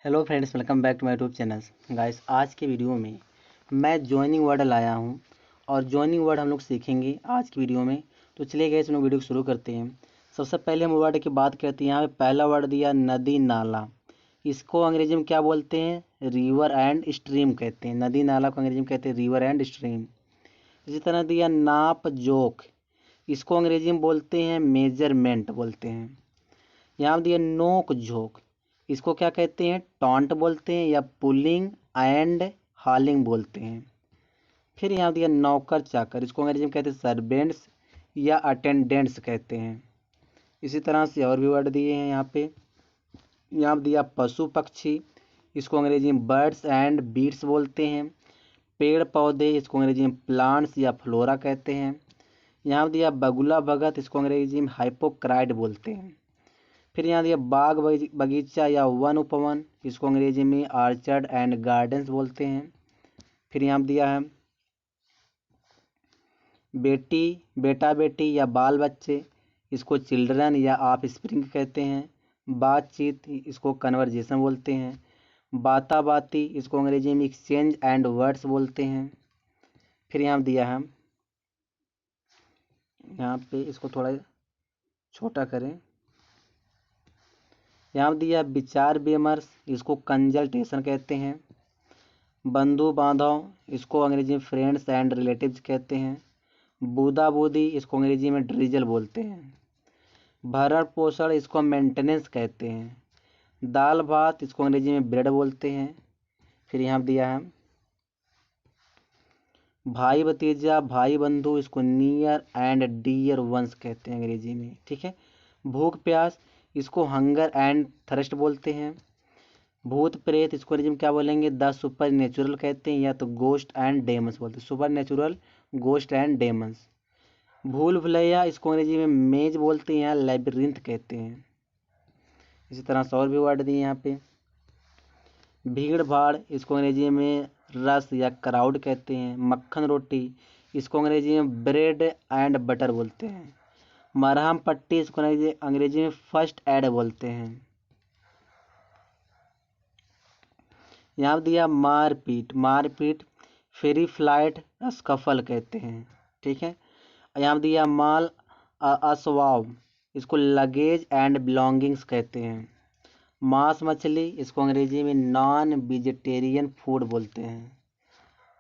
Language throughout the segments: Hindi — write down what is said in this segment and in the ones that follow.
Hello friends, welcome back to my YouTube channel. Guys, आज के वीडियो में मैं जॉइनिंग वर्ड लाया हूं और जॉइनिंग वर्ड हम लोग सीखेंगे आज की वीडियो में। तो चलिए गाइस, हम लोग वीडियो को शुरू करते हैं। सबसे पहले हम वर्ड की बात करते हैं। यहाँ पे पहला वर्ड दिया नदी नाला। इसको अंग्रेजी में क्या बोलते हैं? रिवर एंड स्ट्रीम कहते हैं। नदी नाला को अंग्रेजी में कहते हैं रिवर एंड स्ट्रीम। इसी तरह दिया नाप जोक। इसको अंग्रेजी में बोलते हैं मेजरमेंट बोलते हैं। यहाँ दिया नोक झोंक। इसको क्या कहते हैं? टॉन्ट बोलते हैं या पुलिंग एंड हॉलिंग बोलते हैं। फिर यहाँ दिया नौकर चाकर। इसको अंग्रेजी में कहते हैं सर्वेंट्स या अटेंडेंट्स कहते हैं। इसी तरह से और भी वर्ड दिए हैं यहाँ पे। यहाँ दिया पशु पक्षी। इसको अंग्रेजी में बर्ड्स एंड बीट्स बोलते हैं। पेड़ पौधे। इसको अंग्रेजी में प्लांट्स या फ्लोरा कहते हैं। यहाँ दिया बगुला भगत। इसको अंग्रेजी में हाइपोक्राइट बोलते हैं। फिर यहाँ दिया बाग बगीचा या वन उपवन। इसको अंग्रेजी में आर्चर्ड एंड गार्डन्स बोलते हैं। फिर यहाँ दिया है बेटी बेटा बेटी या बाल बच्चे। इसको चिल्ड्रन या ऑफ स्प्रिंग कहते हैं। बातचीत। इसको कन्वर्जेशन बोलते हैं। बाता बाती। इसको अंग्रेजी में एक्सचेंज एंड वर्ड्स बोलते हैं। फिर यहाँ दिया है, यहाँ पे इसको थोड़ा छोटा करें। यहाँ दिया विचार विमर्श। इसको कंजल्टेशन कहते हैं। बंधु बांधव। इसको अंग्रेजी में फ्रेंड्स एंड रिलेटिव्स कहते हैं। बूदा बूदी। इसको अंग्रेजी में ड्रिजल बोलते हैं। भरण पोषण। इसको मेंटेनेंस कहते हैं। दाल भात। इसको अंग्रेजी में ब्रेड बोलते हैं। फिर यहाँ दिया है भाई भतीजा भाई बंधु। इसको नियर एंड डियर वंस कहते हैं अंग्रेजी में। ठीक है। भूख प्यास। इसको हंगर एंड थर्स्ट बोलते हैं। भूत प्रेत। इसको अंग्रेजी में क्या बोलेंगे? द सुपर नेचुरल कहते हैं या तो गोस्ट एंड डेमंस बोलते हैं। Super natural, ghost and demons. भूल भुलैया। इसको अंग्रेजी में मेज बोलते हैं या लैबिरिंथ कहते हैं। इसी तरह से और भी वर्ड दिए यहाँ पे। भीड़ भाड़। इसको अंग्रेजी में रस या क्राउड कहते हैं। मक्खन रोटी। इसको अंग्रेजी में ब्रेड एंड बटर बोलते हैं। मरहम पट्टी। इसको अंग्रेजी में फर्स्ट एड बोलते हैं। यहाँ दिया मारपीट मारपीट। फेरी फ्लाइट स्कफल कहते हैं। ठीक है। यहाँ दिया माल असवाब। इसको लगेज एंड बिलोंगिंग्स कहते हैं। मांस मछली। इसको अंग्रेजी में नॉन वेजिटेरियन फूड बोलते हैं।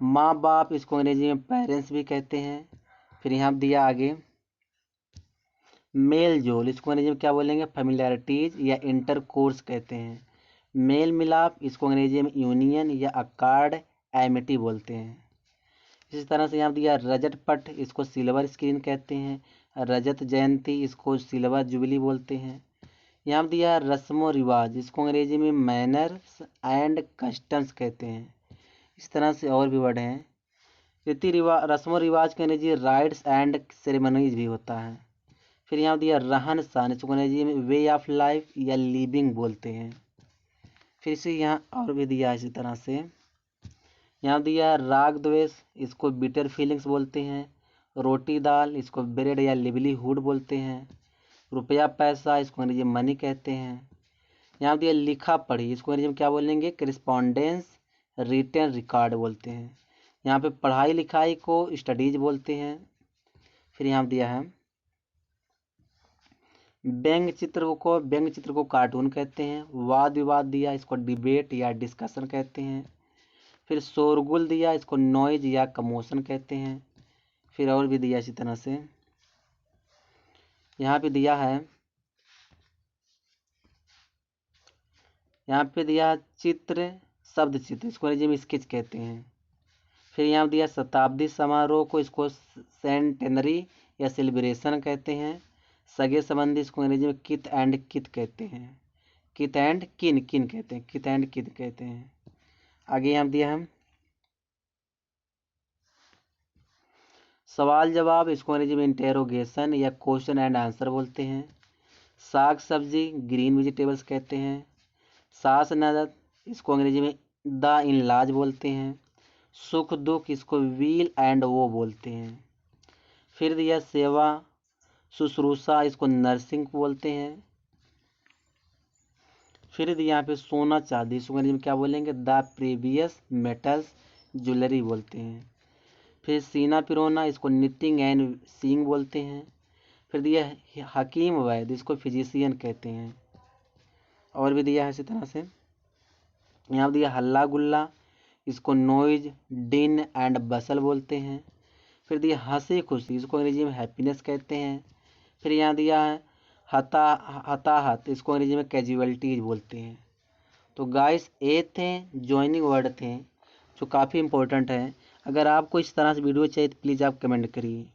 माँ बाप। इसको अंग्रेजी में पेरेंट्स भी कहते हैं। फिर यहाँ दिया आगे मेल जोल। इसको अंग्रेजी में क्या बोलेंगे? फेमिलियरिटीज या इंटर कोर्स कहते हैं। मेल मिलाप। इसको अंग्रेजी में यूनियन या अकार्ड एमिटी बोलते हैं। इसी तरह से यहाँ दिया रजत पट। इसको सिल्वर स्क्रीन कहते हैं। रजत जयंती। इसको सिल्वर जुबली बोलते हैं। यहाँ दिया रस्मो रिवाज। इसको अंग्रेजी में मैनर्स एंड कस्टम्स कहते हैं। इस तरह से और भी वर्ड हैं। रीति रिवाज रस्मो रिवाज के अंग्रेजी राइट्स एंड सेरेमनीज भी होता है। फिर यहाँ दिया रहन सहन। इसको अंग्रेजी में वे ऑफ लाइफ या लिविंग बोलते हैं। फिर से यहाँ और भी दिया इसी तरह से। यहाँ दिया राग द्वेष। इसको बिटर फीलिंग्स बोलते हैं। रोटी दाल। इसको ब्रेड या लिवलीहुड बोलते हैं। रुपया पैसा। इसको अंग्रेजी में मनी कहते हैं। यहाँ दिया लिखा पढ़ी। इसको अंग्रेजी में क्या बोलेंगे? करिस्पॉन्डेंस रिटन रिकॉर्ड बोलते हैं। यहाँ पे पढ़ाई लिखाई को स्टडीज बोलते हैं। फिर यहाँ दिया है व्यंग चित्र को कार्टून कहते हैं। वाद विवाद दिया। इसको डिबेट या डिस्कशन कहते हैं। फिर शोरगुल दिया। इसको नॉइज या कमोशन कहते हैं। फिर और भी दिया इसी तरह से। यहाँ पे दिया है, यहाँ पे दिया चित्र शब्द चित्र। इसको अंग्रेजी में स्केच कहते हैं। फिर यहाँ दिया शताब्दी समारोह को इसको सेंटेनरी या सेलिब्रेशन कहते हैं। सगे संबंधी। इसको अंग्रेजी में कित एंड कित कहते हैं। कित एंड किन किन कहते हैं। कित एंड कित कहते हैं। आगे यहाँ दिया हम सवाल जवाब। इसको अंग्रेजी में इंटेरोगेशन या क्वेश्चन एंड आंसर बोलते हैं। साग सब्जी ग्रीन वेजिटेबल्स कहते हैं। सास ननद। इसको अंग्रेजी में द इन लाज बोलते हैं। सुख दुख। इसको व्हील एंड वो बोलते हैं। फिर दिया सेवा शुश्रूषा। इसको नर्सिंग बोलते हैं। फिर दिया यहाँ पे सोना चांदी, इसको अंग्रेजी में क्या बोलेंगे, द प्रीवियस मेटल्स ज्वेलरी बोलते हैं। फिर सीना पिरोना, इसको निटिंग एंड सीइंग बोलते हैं। फिर दिया है हकीम वैद्य, इसको फिजिशियन कहते हैं। और भी दिया है इसी तरह से। यहाँ पे दिया हल्ला गुल्ला, इसको नॉइज डिन एंड बसल बोलते हैं। फिर दिया हंसी खुशी, इसको अंग्रेजी में हैप्पीनेस कहते हैं। फिर यहाँ दिया है हताहत, इसको अंग्रेजी में कैजुअलिटीज बोलते हैं। तो गाइस ये थे ज्वाइनिंग वर्ड थे जो काफ़ी इंपॉर्टेंट है। अगर आपको इस तरह से वीडियो चाहिए तो प्लीज़ आप कमेंट करिए।